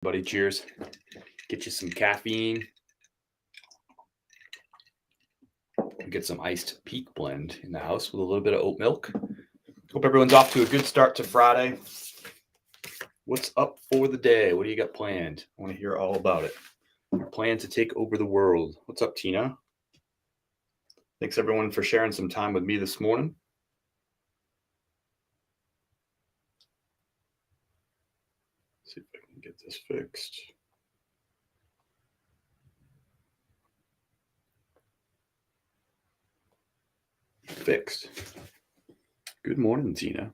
Buddy, cheers. Get you some caffeine. Get some iced peak blend in the house with a little bit of oat milk. Hope everyone's off to a good start to Friday. What's up for the day? What do you got planned? I want to hear all about it. Your plan to take over the world. What's up, Tina? Thanks everyone for sharing some time with me this morning. See if I can get this fixed. Fixed. Good morning, Tina.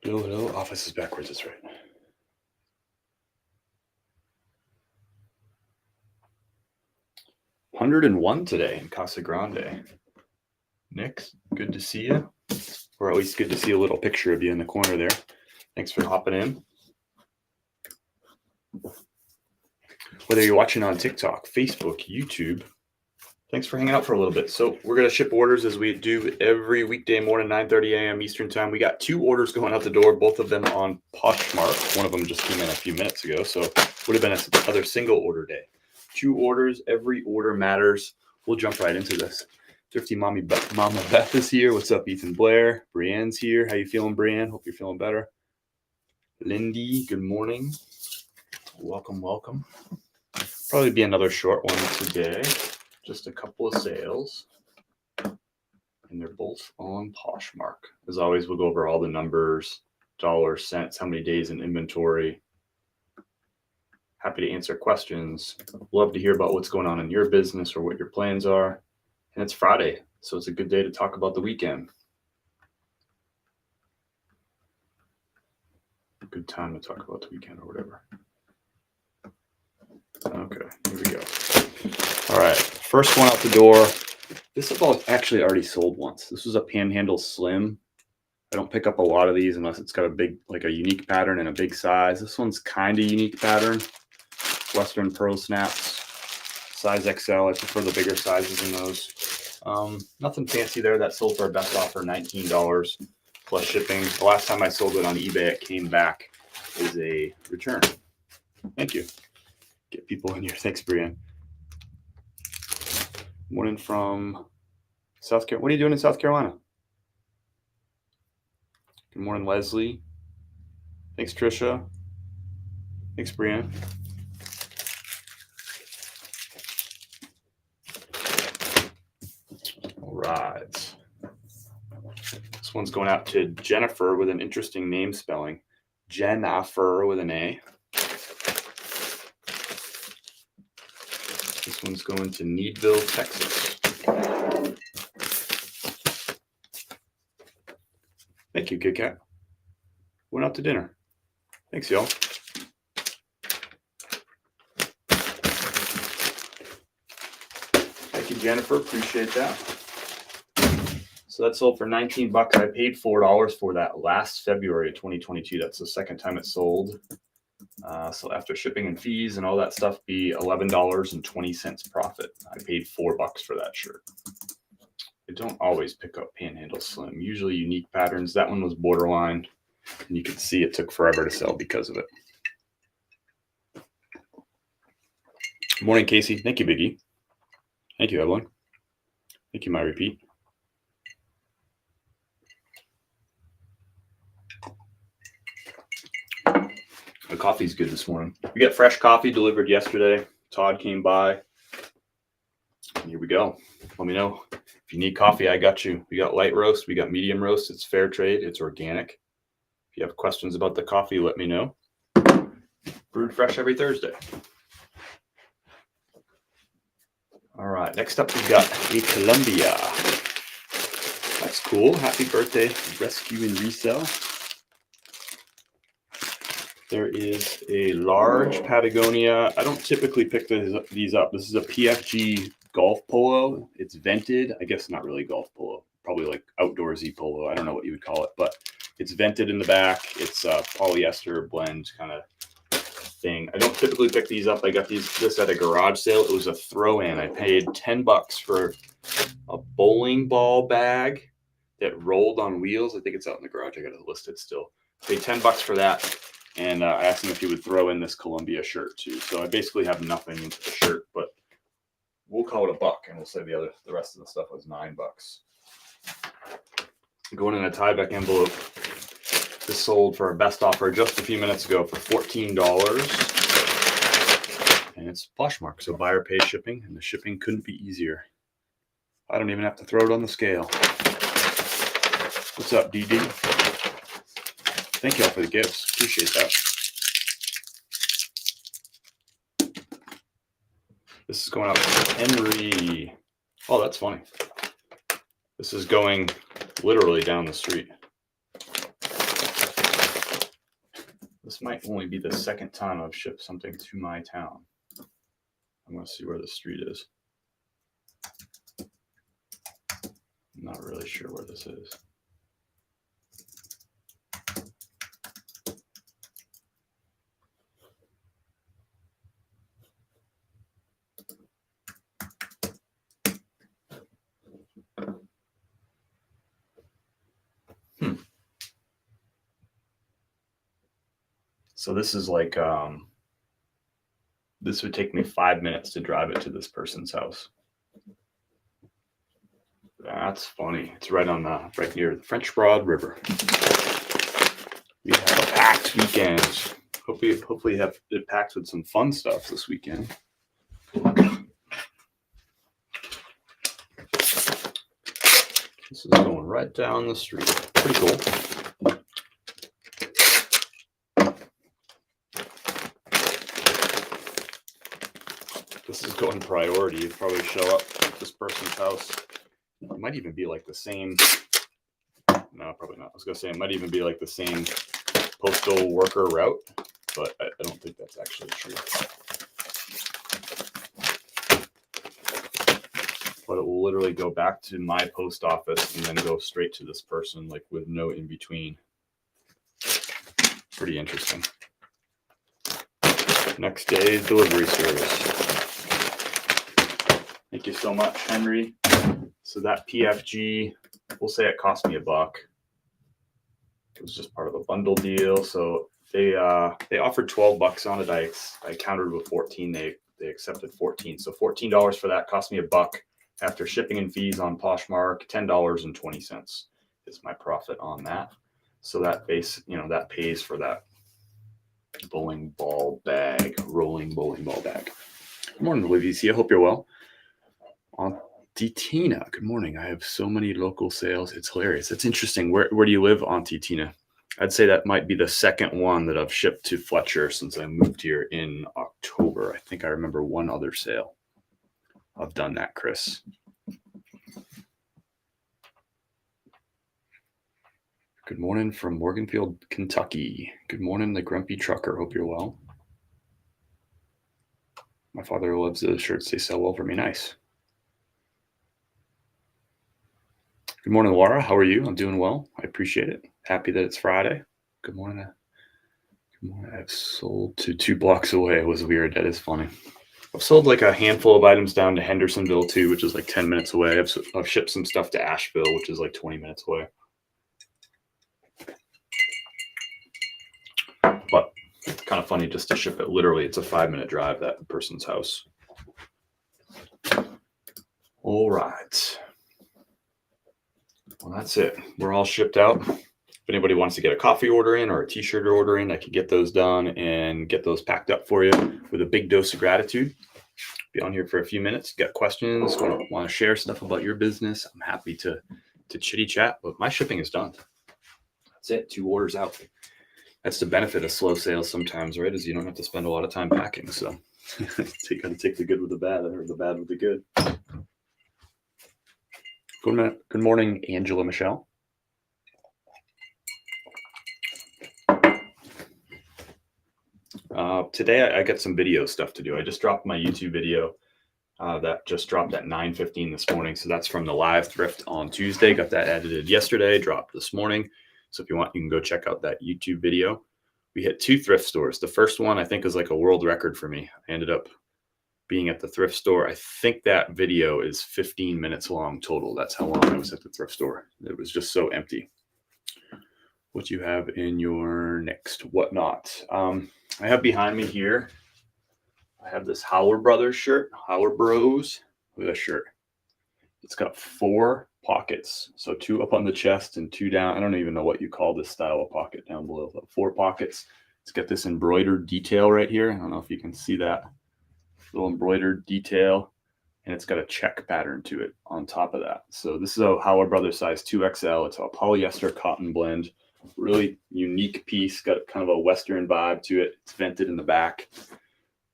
Hello. Office is backwards, that's right. $101 today in Casa Grande. Nick, good to see you. Or at least good to see a little picture of you in the corner there. Thanks for hopping in. Whether you're watching on TikTok, Facebook, YouTube, thanks for hanging out for a little bit. So we're going to ship orders as we do every weekday morning, 9:30 a.m. Eastern time. We got 2 orders going out the door, both of them on Poshmark. One of them just came in a few minutes ago, so would have been another single order day. 2 orders, every order matters. We'll jump right into this. Thrifty Mama Beth is here. What's up, Ethan Blair? Brienne's here. How you feeling, Brienne? Hope you're feeling better. Lindy, good morning. Welcome. Probably be another short one today. Just a couple of sales. And they're both on Poshmark. As always, we'll go over all the numbers, dollars, cents, how many days in inventory. Happy to answer questions. Love to hear about what's going on in your business or what your plans are. And it's Friday, so it's a good day to talk about the weekend. Good time to talk about the weekend or whatever. Okay, here we go. All right, first one out the door. This is actually already sold once. This was a Panhandle Slim. I don't pick up a lot of these unless it's got a big, like a unique pattern and a big size. This one's kind of unique pattern. Western Pearl Snaps, size XL. I prefer the bigger sizes in those. Nothing fancy there. That sold for our best offer, $19 plus shipping. The last time I sold it on eBay, it came back as a return. Thank you. Get people in here. Thanks, Brienne. Morning from South Carolina. What are you doing in South Carolina? Good morning, Leslie. Thanks, Trisha. Thanks, Brienne. All right. This one's going out to Jennifer with an interesting name spelling. Jennifer with an A. This one's going to Needville, Texas. Thank you, Kit Kat. Went out to dinner. Thanks, y'all. Thank you, Jennifer. Appreciate that. So that sold for $19. I paid $4 for that last February of 2022. That's the second time it sold. So after shipping and fees and all that stuff, be $11.20 profit. I paid $4 for that shirt. I don't always pick up Panhandle Slim. Usually unique patterns. That one was borderline, and you can see it took forever to sell because of it. Good morning, Casey. Thank you, Biggie. Thank you, Evelyn. Thank you, my repeat. The coffee's good this morning. We got fresh coffee delivered yesterday. Todd came by. And here we go. Let me know. If you need coffee, I got you. We got light roast. We got medium roast. It's fair trade. It's organic. If you have questions about the coffee, let me know. Brewed fresh every Thursday. All right. Next up, we've got a Columbia. That's cool. Happy birthday, Rescue and Resell. There is a large Patagonia. I don't typically pick these up. This is a PFG golf polo. It's vented. I guess not really golf polo. Probably like outdoorsy polo. I don't know what you would call it, but it's vented in the back. It's a polyester blend kind of thing. I don't typically pick these up. I got this at a garage sale. It was a throw-in. I paid $10 for a bowling ball bag that rolled on wheels. I think it's out in the garage. I got to list it still. Paid $10 for that. And I asked him if he would throw in this Columbia shirt too. So I basically have nothing into the shirt, but we'll call it $1, and we'll say the rest of the stuff was $9. Going in a tieback envelope. This sold for our best offer just a few minutes ago for $14. And it's Poshmark, so buyer pays shipping, and the shipping couldn't be easier. I don't even have to throw it on the scale. What's up, DD? Thank y'all for the gifts. Appreciate that. This is going out to Henry. Oh, that's funny. This is going literally down the street. This might only be the second time I've shipped something to my town. I'm going to see where the street is. I'm not really sure where this is. So this is like, this would take me 5 minutes to drive it to this person's house. That's funny. It's right near the French Broad River. We have a packed weekend. Hopefully have it packed with some fun stuff this weekend. This is going right down the street. Pretty cool. This is going priority. You'd probably show up at this person's house. It might even be like the same. No, probably not. I was going to say it might even be like the same postal worker route, but I don't think that's actually true. But it will literally go back to my post office and then go straight to this person, like with no in between. Pretty interesting. Next day's delivery service. Thank you so much, Henry. So that PFG, we'll say it cost me $1. It was just part of a bundle deal. So they offered $12 on it. I countered with 14. They accepted 14. So $14 for that cost me $1. After shipping and fees on Poshmark, $10.20 is my profit on that. So that that pays for that rolling bowling ball bag. Good morning, Olivia. I hope you're well. Auntie Tina, good morning. I have so many local sales. It's hilarious. It's interesting. Where do you live, Auntie Tina? I'd say that might be the second one that I've shipped to Fletcher since I moved here in October. I think I remember one other sale. I've done that, Chris. Good morning from Morganfield, Kentucky. Good morning, the Grumpy Trucker. Hope you're well. My father loves the shirts. They sell well for me. Nice. Good morning, Laura. How are you? I'm doing well. I appreciate it. Happy that it's Friday. Good morning. Good morning. I've sold to 2 blocks away. It was weird. That is funny. I've sold like a handful of items down to Hendersonville too, which is like 10 minutes away. I've shipped some stuff to Asheville, which is like 20 minutes away. But kind of funny just to ship it. Literally, it's a 5-minute drive, that person's house. All right. Well, that's it. We're all shipped out. If anybody wants to get a coffee order in or a t-shirt order in, I could get those done and get those packed up for you with a big dose of gratitude. Be on here for a few minutes. Got questions, want to share stuff about your business, I'm happy to chitty chat, but my shipping is done. That's it. 2 orders out. That's the benefit of slow sales sometimes, right? Is you don't have to spend a lot of time packing. So you got to take the good with the bad or the bad with the good. Good morning, Angela Michelle. Today I got some video stuff to do. I just dropped my YouTube video that just dropped at 9:15 this morning. So that's from the live thrift on Tuesday. Got that edited yesterday, dropped this morning. So if you want, you can go check out that YouTube video. We hit 2 thrift stores. The first one I think is like a world record for me. I ended up being at the thrift store. I think that video is 15 minutes long total. That's how long I was at the thrift store. It was just so empty. what you have in your next whatnot. I have behind me here, I have this Howler Brothers shirt, Howler Bros. Look at that shirt. It's got 4 pockets. So 2 up on the chest and 2 down. I don't even know what you call this style of pocket down below, but 4 pockets. It's got this embroidered detail right here. I don't know if you can see that little embroidered detail. And it's got a check pattern to it on top of that. So this is a Howler Brothers size 2XL. It's a polyester cotton blend. Really unique piece. Got kind of a Western vibe to it. It's vented in the back.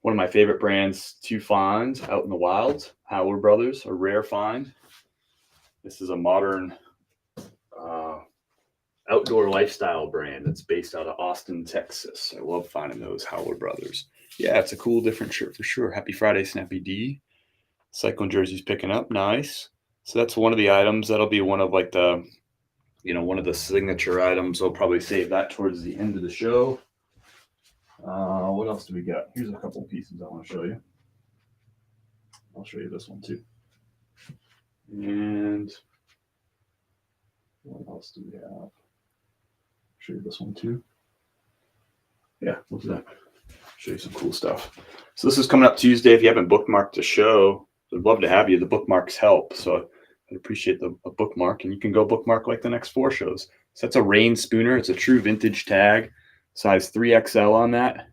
One of my favorite brands to find out in the wild. Howler Brothers, a rare find. This is a modern outdoor lifestyle brand that's based out of Austin, Texas. I love finding those Howler Brothers. Yeah, it's a cool, different shirt for sure. Happy Friday, Snappy D. Cyclone jerseys picking up. Nice. So that's one of the items. That'll be one of like the, one of the signature items. I'll probably save that towards the end of the show. What else do we got? Here's a couple pieces I want to show you. I'll show you this one too. And what else do we have? Show you this one too. Yeah, look at that. Show you some cool stuff. So this is coming up Tuesday. If you haven't bookmarked the show, I'd love to have you. The bookmarks help. So I'd appreciate a bookmark. And you can go bookmark like the next 4 shows. So that's a Rain Spooner. It's a true vintage tag. Size 3XL on that.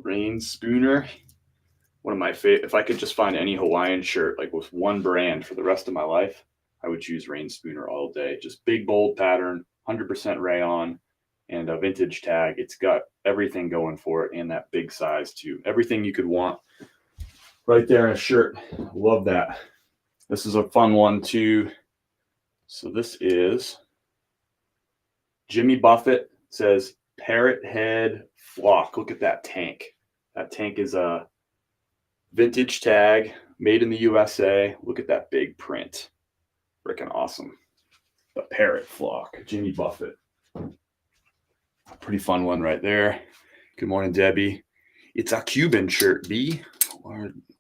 Rain Spooner. One of my favorite. If I could just find any Hawaiian shirt like with one brand for the rest of my life, I would choose Rain Spooner all day. Just big, bold pattern, 100% rayon, and a vintage tag. It's got everything going for it and that big size too. Everything you could want right there in a shirt. Love that. This is a fun one too. So this is Jimmy Buffett. It says Parrot Head Flock. Look at that tank. That tank is a vintage tag made in the USA. Look at that big print. Freaking awesome. The Parrot Flock. Jimmy Buffett. A pretty fun one right there. Good morning, Debbie. It's a Cuban shirt, B.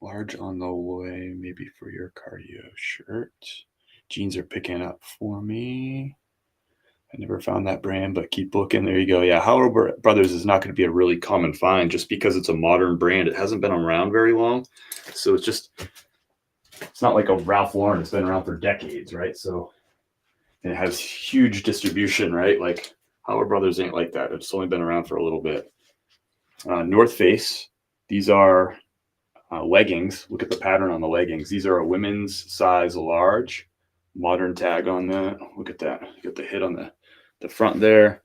Large on the way, maybe for your cardio shirt. Jeans are picking up for me. I never found that brand, but keep looking. There you go. Yeah, Howler Brothers is not going to be a really common find just because it's a modern brand. It hasn't been around very long. So it's not like a Ralph Lauren. It's been around for decades, right? So and it has huge distribution, right? Like Howler Brothers ain't like that. It's only been around for a little bit. North Face. These are leggings. Look at the pattern on the leggings. These are a women's size large. Modern tag on that. Look at that. You got the hit on the front there.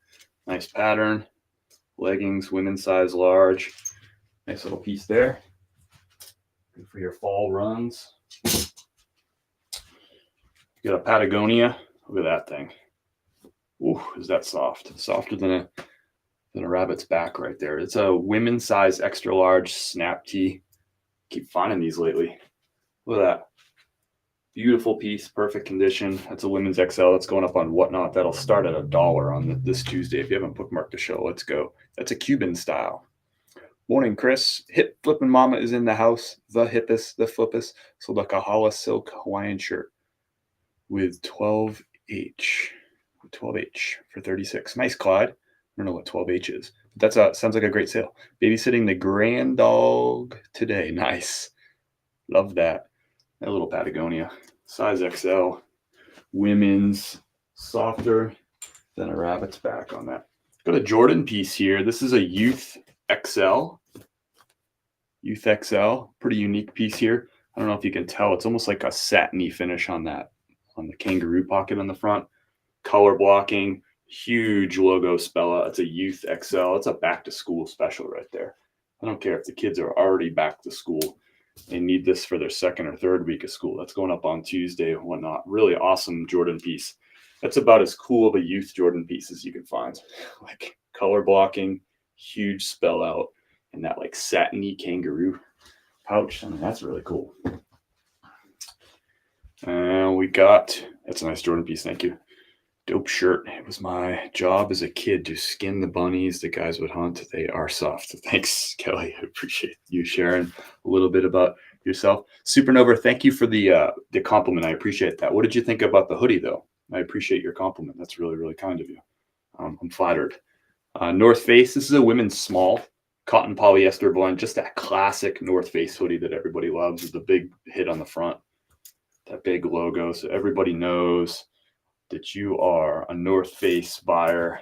Nice pattern. Leggings, women's size large. Nice little piece there. Good for your fall runs. You got a Patagonia. Look at that thing. Ooh, is that soft? Softer than a rabbit's back right there. It's a women's size extra large snap tee. Keep finding these lately. Look at that. Beautiful piece, perfect condition. That's a women's XL. That's going up on Whatnot. That'll start at $1 on this Tuesday. If you haven't bookmarked the show, let's go. That's a Cuban style. Morning, Chris. Hip flipping mama is in the house. The hippest, the flippest. So the Kahala silk Hawaiian shirt with 12H. 12H for 36. Nice, Clyde. I don't know what 12H is. But sounds like a great sale. Babysitting the grand dog today. Nice. Love that. That little Patagonia. Size XL. Women's. Softer than a rabbit's back on that. Got a Jordan piece here. This is a Youth XL. Youth XL. Pretty unique piece here. I don't know if you can tell. It's almost like a satiny finish on that. On the kangaroo pocket on the front. Color blocking. Huge logo spell out. It's a Youth XL. It's a back to school special right there. I don't care if the kids are already back to school. They need this for their second or third week of school. That's going up on Tuesday and whatnot. Really awesome Jordan piece. That's about as cool of a youth Jordan piece as you can find. Like color blocking, huge spell out, and that like satiny kangaroo pouch. I mean, that's really cool. And that's a nice Jordan piece. Thank you. Dope shirt. It was my job as a kid to skin the bunnies the guys would hunt. They are soft. Thanks, Kelly. I appreciate you sharing a little bit about yourself. Supernova, thank you for the compliment. I appreciate that. What did you think about the hoodie, though? I appreciate your compliment. That's really, really kind of you. I'm flattered. North Face, this is a women's small cotton polyester blend, just that classic North Face hoodie that everybody loves with the big hit on the front, that big logo. So everybody knows that you are a North Face buyer.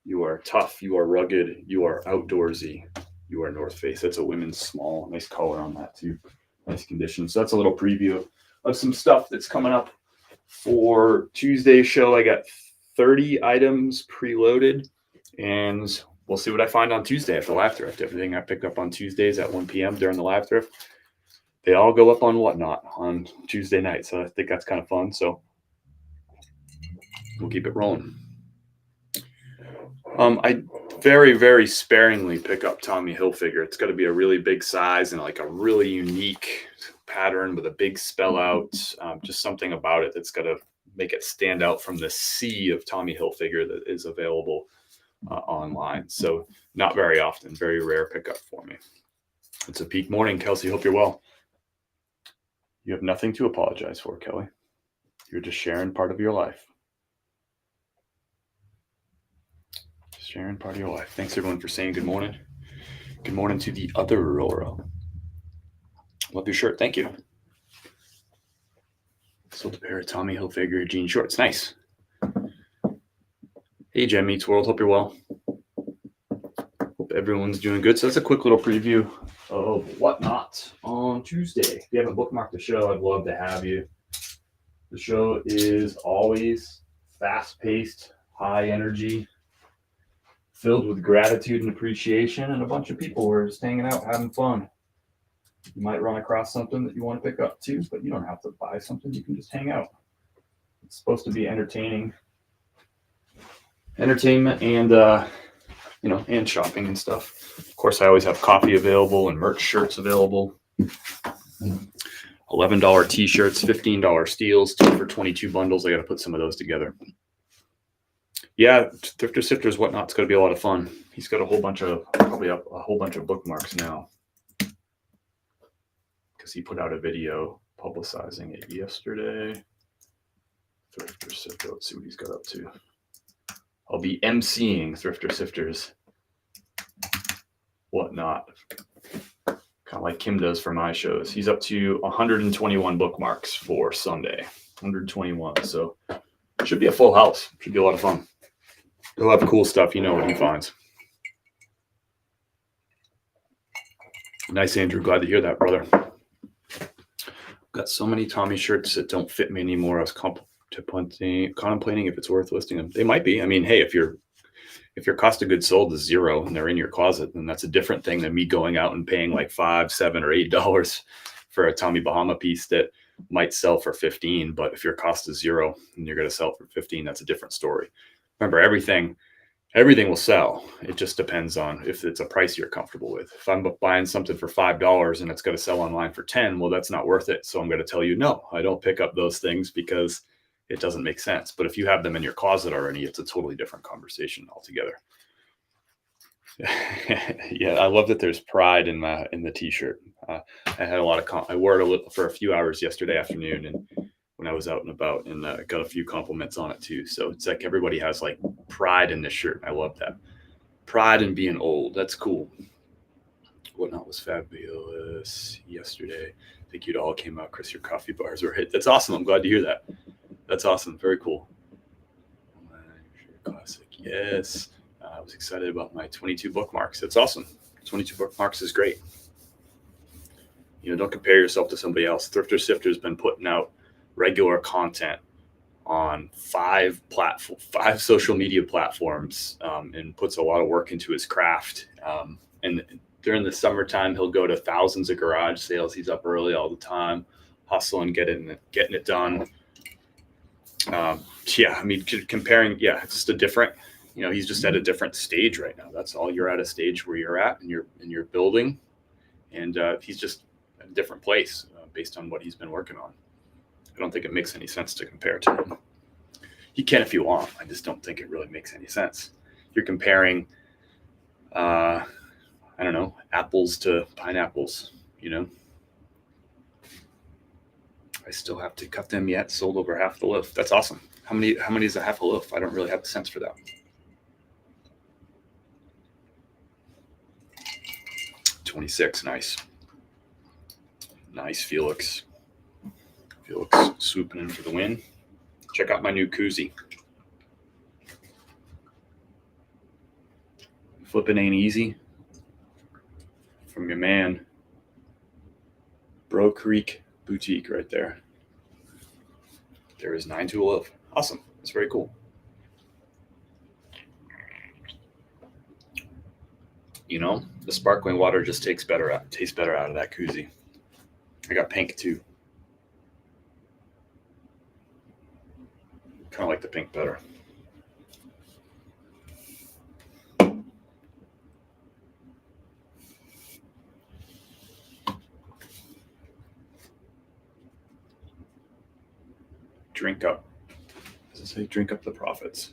You are tough, you are rugged, you are outdoorsy, you are North Face. That's a women's small. Nice color on that too. Nice condition. So that's a little preview of some stuff that's coming up for Tuesday's show. I got 30 items preloaded, and we'll see what I find on Tuesday at the live thrift. Everything I pick up on Tuesdays at 1 p.m. during the live thrift, they all go up on Whatnot on Tuesday night. So I think that's kind of fun. So we'll keep it rolling. I very, very sparingly pick up Tommy Hilfiger. It's got to be a really big size and like a really unique pattern with a big spell out. Just something about it that's got to make it stand out from the sea of Tommy Hilfiger that is available online. So not very often, very rare pickup for me. It's a peak morning, Kelsey. Hope you're well. You have nothing to apologize for, Kelly. You're just sharing part of your life. Sharing part of your life. Thanks everyone for saying good morning. Good morning to the other Aurora. Love your shirt. Thank you. Sold a pair of Tommy Hilfiger jean shorts. Nice. Hey, Jen Meets World. Hope you're well. Hope everyone's doing good. So that's a quick little preview of Whatnot on Tuesday. If you haven't bookmarked the show, I'd love to have you. The show is always fast-paced, high energy, filled with gratitude and appreciation, and a bunch of people who are just hanging out, having fun. You might run across something that you want to pick up too, but you don't have to buy something. You can just hang out. It's supposed to be entertainment and and shopping and stuff. Of course, I always have coffee available and merch shirts available. $11 t-shirts, $15 steals, 2 for 22 bundles. I got to put some of those together. Yeah, Thrifter Sifters Whatnot's going to be a lot of fun. He's got a whole bunch of bookmarks now, because he put out a video publicizing it yesterday. Thrifter Sifters, let's see what he's got up to. I'll be emceeing Thrifter Sifters Whatnot, kind of like Kim does for my shows. He's up to 121 bookmarks for Sunday. 121, so it should be a full house. Should be a lot of fun. He'll have cool stuff. You know what he finds. Nice, Andrew. Glad to hear that, brother. Got so many Tommy shirts that don't fit me anymore. I was contemplating if it's worth listing them. They might be. I mean, hey, if your cost of goods sold is $0 and they're in your closet, then that's a different thing than me going out and paying like $5, $7, or $8 for a Tommy Bahama piece that might sell for $15. But if your cost is $0 and you're going to sell for $15, that's a different story. Remember, everything will sell. It just depends on if it's a price you're comfortable with. If I'm buying something for $5 and it's going to sell online for $10, well, that's not worth it. So I'm going to tell you, no, I don't pick up those things because it doesn't make sense. But if you have them in your closet already, it's a totally different conversation altogether. Yeah, I love that there's pride in the t-shirt. I had a lot of I wore it for a few hours yesterday afternoon, and when I was out and about, and got a few compliments on it too. So it's like everybody has like pride in this shirt. I love that. Pride in being old. That's cool. Whatnot was fabulous yesterday. Thank you to all came out. Chris, your coffee bars were hit. That's awesome. I'm glad to hear that. That's awesome. Very cool. Classic. Yes. I was excited about my 22 bookmarks. That's awesome. 22 bookmarks is great. Don't compare yourself to somebody else. Thrifter Sifter's been putting out regular content on 5 social media platforms, and puts a lot of work into his craft. And during the summertime, he'll go to thousands of garage sales. He's up early all the time, hustling, getting it done. I mean, comparing, it's just a different, he's just at a different stage right now. That's all. You're at a stage where you're at, and you're building, and he's just at a different place based on what he's been working on. I don't think it makes any sense to compare to him. You can if you want. I just don't think it really makes any sense. You're comparing, I don't know, apples to pineapples, I still have to cut them yet. Sold over half the loaf. That's awesome. How many is a half a loaf? I don't really have a sense for that. 26. Nice. Nice, Felix. Felix swooping in for the win. Check out my new koozie. Flipping ain't easy. From your man, Bro Creek Boutique right there. There is 9 to love. Awesome. That's very cool. You know, the sparkling water just tastes better out of that koozie. I got pink too. Kind of like the pink better. Drink up. Does it say drink up the profits?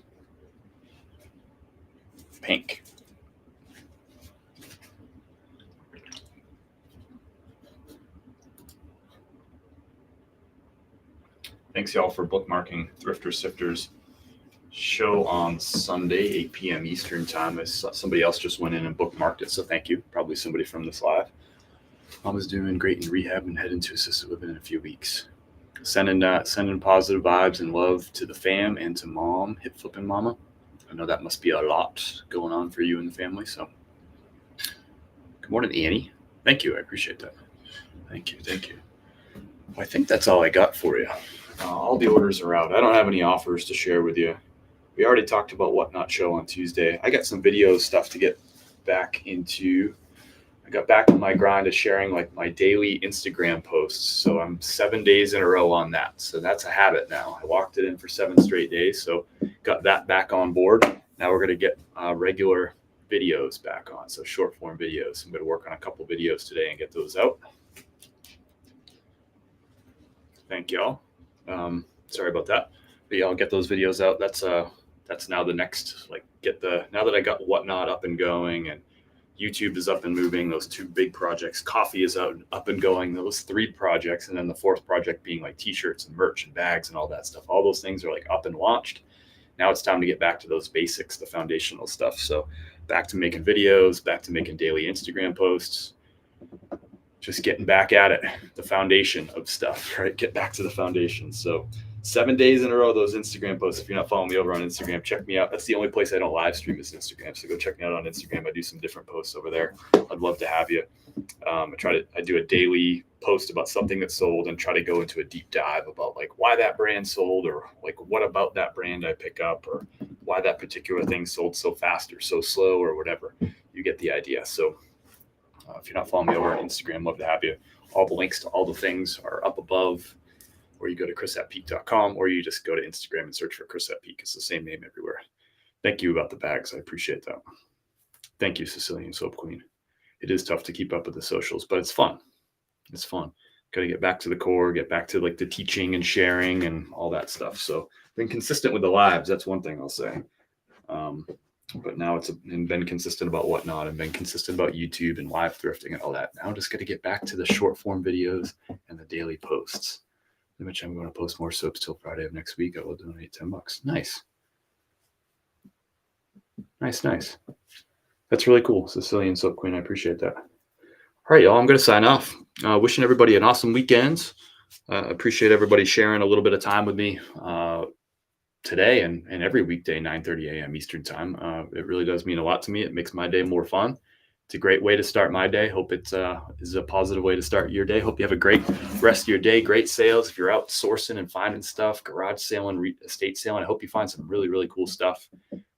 Pink. Thanks, y'all, for bookmarking Thrifter Sifters show on Sunday, 8 p.m. Eastern time. Somebody else just went in and bookmarked it, so thank you. Probably somebody from this live. Mom is doing great in rehab and heading to assisted living in a few weeks. Sending positive vibes and love to the fam and to mom, hip flipping mama. I know that must be a lot going on for you and the family. So, good morning, Annie. Thank you. I appreciate that. Thank you. Well, I think that's all I got for you. All the orders are out. I don't have any offers to share with you. We already talked about Whatnot Show on Tuesday. I got some video stuff to get back into. I got back on my grind of sharing like my daily Instagram posts. So I'm 7 days in a row on that. So that's a habit now. I locked it in for 7 straight days. So got that back on board. Now we're going to get regular videos back on. So short form videos. I'm going to work on a couple videos today and get those out. Thank y'all. Sorry about that. But yeah, I'll get those videos out. That's now the next, now that I got Whatnot up and going and YouTube is up and moving, those 2 big projects, coffee is up and going, those 3 projects, and then the 4th project being like t-shirts and merch and bags and all that stuff. All those things are like up and launched. Now it's time to get back to those basics, the foundational stuff. So back to making videos, back to making daily Instagram posts, just getting back at it, the foundation of stuff, right? Get back to the foundation. So 7 days in a row, those Instagram posts. If you're not following me over on Instagram, check me out. That's the only place I don't live stream is Instagram. So go check me out on Instagram. I do some different posts over there. I'd love to have you. I do a daily post about something that sold and try to go into a deep dive about like why that brand sold or like what about that brand I pick up or why that particular thing sold so fast or so slow or whatever. You get the idea. So if you're not following me over on Instagram, love to have you. All the links to all the things are up above, or you go to chris@peak.com, or you just go to Instagram and search for Chris@Peak. It's the same name everywhere. Thank you about the bags. I appreciate that. Thank you, Sicilian Soap Queen. It is tough to keep up with the socials, but it's fun. It's fun. Got to get back to the core, get back to like the teaching and sharing and all that stuff. So been consistent with the lives. That's one thing I'll say. But now been consistent about Whatnot and been consistent about YouTube and live thrifting and all that. Now I'm just going to get back to the short form videos and the daily posts. Which I'm going to post more soaps till Friday of next week. I will donate $10. Nice. That's really cool. Sicilian Soap Queen. I appreciate that. All right, y'all. I'm going to sign off. Wishing everybody an awesome weekend. Appreciate everybody sharing a little bit of time with me today and every weekday, 9:30 a.m. Eastern time. It really does mean a lot to me. It makes my day more fun. It's a great way to start my day. Hope it is a positive way to start your day. Hope you have a great rest of your day. Great sales. If you're out sourcing and finding stuff, garage selling, estate selling, I hope you find some really, really cool stuff.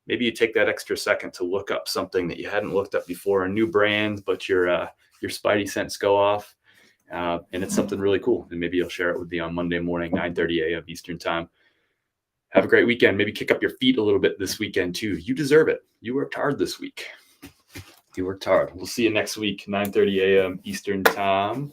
Maybe you take that extra second to look up something that you hadn't looked up before, a new brand, but your spidey sense go off. And it's something really cool. And maybe you'll share it with me on Monday morning, 9:30 a.m. Eastern time. Have a great weekend. Maybe kick up your feet a little bit this weekend too. You deserve it. You worked hard this week. You worked hard. We'll see you next week, 9:30 a.m. Eastern time.